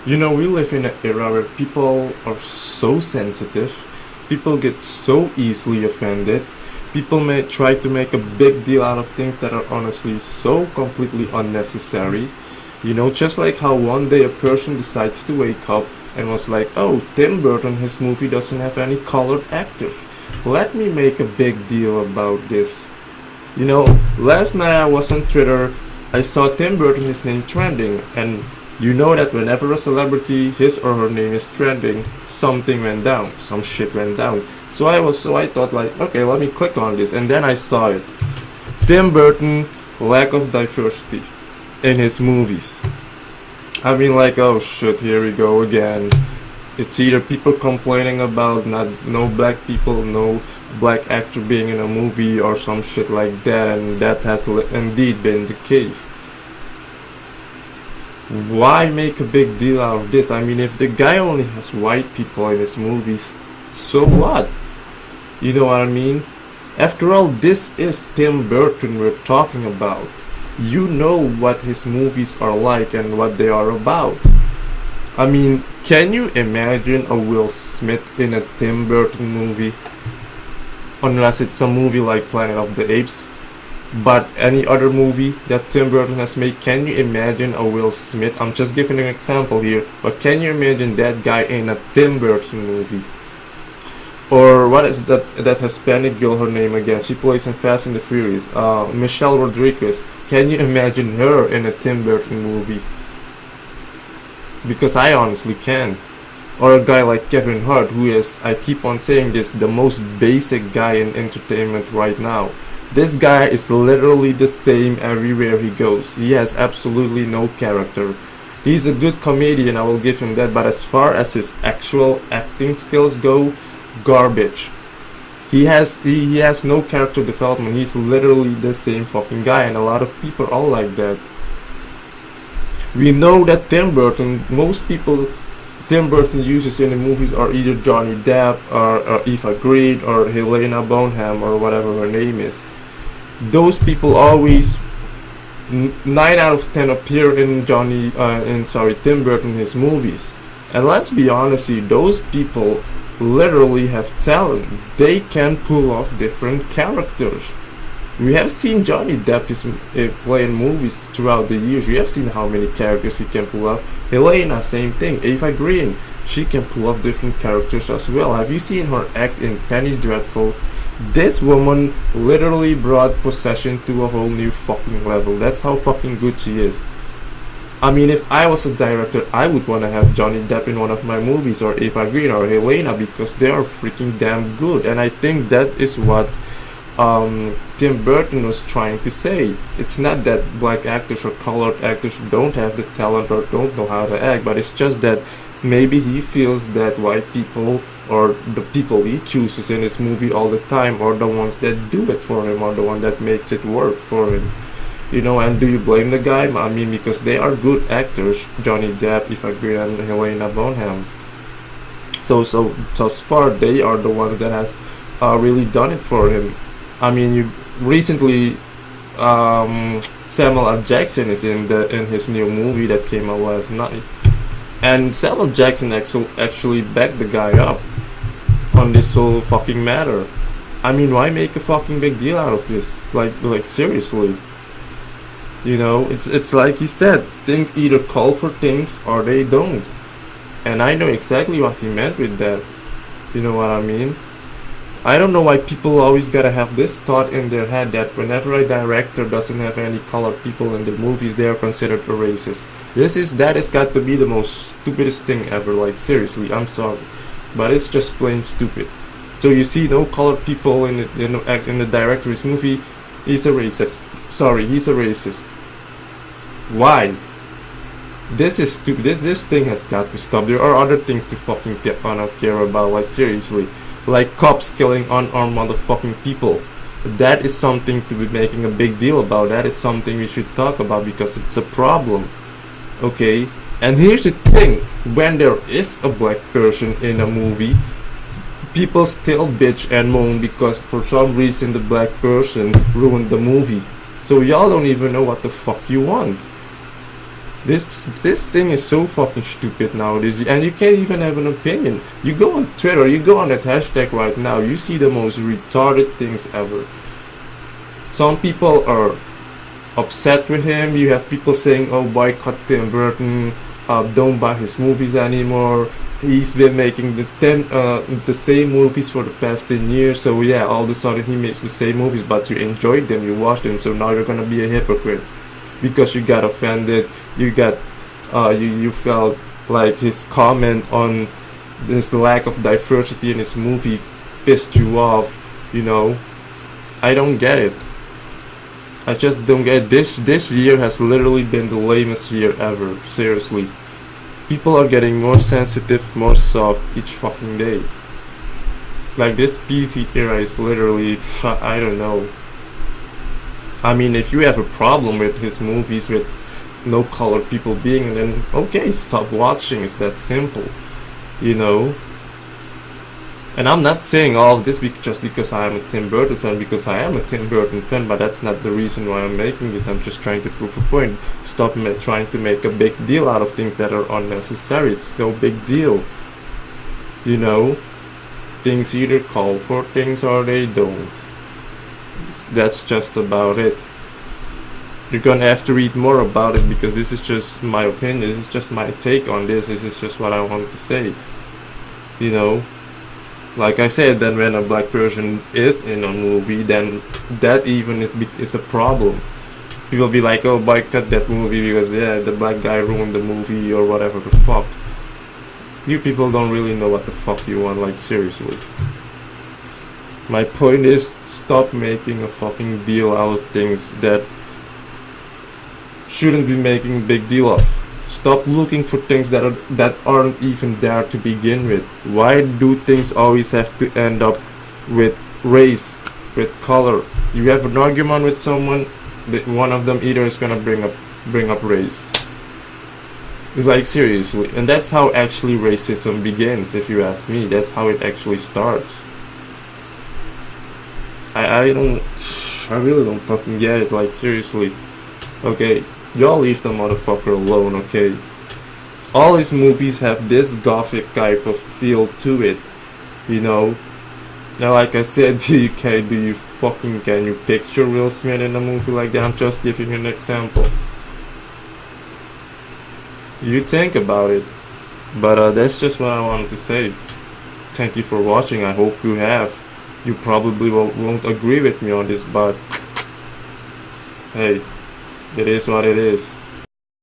We live in an era where people are so sensitive, people get so easily offended, people may try to make a big deal out of things that are honestly so completely unnecessary. Just like how one day a person decides to wake up and was like, oh, Tim Burton, his movie doesn't have any colored actors. Let me make a big deal about this. Last night I was on Twitter, I saw Tim Burton, his name trending, and you know that whenever a celebrity, his or her name is trending, something went down, some shit went down. So I thought like, okay, let me click on this, and then I saw it. Tim Burton, lack of diversity in his movies. I mean, like, oh shit, here we go again. It's either people complaining about no black people, no black actor being in a movie or some shit like that, and that has indeed been the case. Why make a big deal out of this? I mean, if the guy only has white people in his movies, so what? You know what I mean? After all, this is Tim Burton we're talking about. You know what his movies are like and what they are about. I mean, can you imagine a Will Smith in a Tim Burton movie? Unless it's a movie like Planet of the Apes. But any other movie that Tim Burton has made, can you imagine a Will Smith? I'm just giving an example here, but can you imagine that guy in a Tim Burton movie? Or what is that Hispanic girl, her name again? She plays in Fast and the Furious. Michelle Rodriguez. Can you imagine her in a Tim Burton movie? Because I honestly can. Or a guy like Kevin Hart, who is, I keep on saying this, the most basic guy in entertainment right now. This guy is literally the same everywhere he goes. He has absolutely no character. He's a good comedian, I will give him that, but as far as his actual acting skills go, garbage. He has no character development. He's literally the same fucking guy, and a lot of people are like that. We know that most people Tim Burton uses in the movies are either Johnny Depp or Eva Green or Helena Bonham or whatever her name is. Those people always 9 out of 10 appear in Tim Burton his movies. And let's be honest here, those people literally have talent. They can pull off different characters. We have seen Johnny Depp play in movies throughout the years. We have seen how many characters he can pull off. Helena, same thing. Eva Green, she can pull off different characters as well. Have you seen her act in Penny Dreadful? This woman literally brought Possession to a whole new fucking level. That's how fucking good she is. I mean, if I was a director, I would want to have Johnny Depp in one of my movies, or Eva Green, or Helena, because they are freaking damn good. And I think that is what Tim Burton was trying to say. It's not that black actors or colored actors don't have the talent or don't know how to act, but it's just that maybe he feels that white people or the people he chooses in his movie all the time are the ones that do it for him, or the one that makes it work for him. And do you blame the guy? I mean, because they are good actors, Johnny Depp, Eva Green, and Helena Bonham. So thus far, they are the ones that has really done it for him. I mean, you recently Samuel L. Jackson is in his new movie that came out last night, and Samuel Jackson actually backed the guy up on this whole fucking matter. I mean, why make a fucking big deal out of this? Like seriously. It's like he said, things either call for things or they don't. And I know exactly what he meant with that. You know what I mean? I don't know why people always gotta have this thought in their head that whenever a director doesn't have any colored people in the movies, they are considered a racist. That has got to be the most stupidest thing ever. Like seriously, I'm sorry, but it's just plain stupid. So you see no colored people in the director's movie, he's a racist. Sorry, he's a racist. Why? This is stupid. This thing has got to stop. There are other things to fucking care about. Like seriously, like cops killing unarmed motherfucking people. That is something to be making a big deal about. That is something we should talk about because it's a problem. Okay? And here's the thing, when there is a black person in a movie, people still bitch and moan because for some reason the black person ruined the movie. So y'all don't even know what the fuck you want. This thing is so fucking stupid nowadays, and you can't even have an opinion. You go on Twitter, you go on that hashtag right now, you see the most retarded things ever. Some people are upset with him. You have people saying, "Oh, boycott Tim Burton, don't buy his movies anymore. He's been making the same movies for the past 10 years, so yeah, all of a sudden he makes the same movies, but you enjoyed them, you watched them, so now you're gonna be a hypocrite because you got offended. You got you felt like his comment on this lack of diversity in his movie pissed you off. You know, I don't get it. I just don't get it. This year has literally been the lamest year ever. Seriously, people are getting more sensitive, more soft each fucking day. Like, this PC era is literally, I don't know. I mean, if you have a problem with his movies with no colored people being, then okay, stop watching. It's that simple, you know. And I'm not saying all of this just because I am a Tim Burton fan, because I am a Tim Burton fan, but that's not the reason why I'm making this. I'm just trying to prove a point. Stop trying to make a big deal out of things that are unnecessary. It's no big deal, you know. Things either call for things or they don't. That's just about it. You're gonna have to read more about it, because this is just my opinion. This is just my take on this. This is just what I want to say, you know. Like I said, then when a black person is in a movie, then that even is a problem. People be like, "Oh, boycott that movie because yeah, the black guy ruined the movie," or whatever the fuck. You people don't really know what the fuck you want, like, seriously. My point is, stop making a fucking deal out of things that shouldn't be making a big deal of. Stop looking for things that aren't even there to begin with. Why do things always have to end up with race, with color? You have an argument with someone, one of them either is gonna bring up race. Like, seriously. And that's how actually racism begins, if you ask me. That's how it actually starts. I really don't fucking get it, like, seriously. Okay, y'all leave the motherfucker alone, okay? All his movies have this gothic type of feel to it, you know? Now, like I said, can you picture Will Smith in a movie like that? I'm just giving an example. You think about it. But that's just what I wanted to say. Thank you for watching. I hope you have. You probably won't agree with me on this, but hey, it is what it is.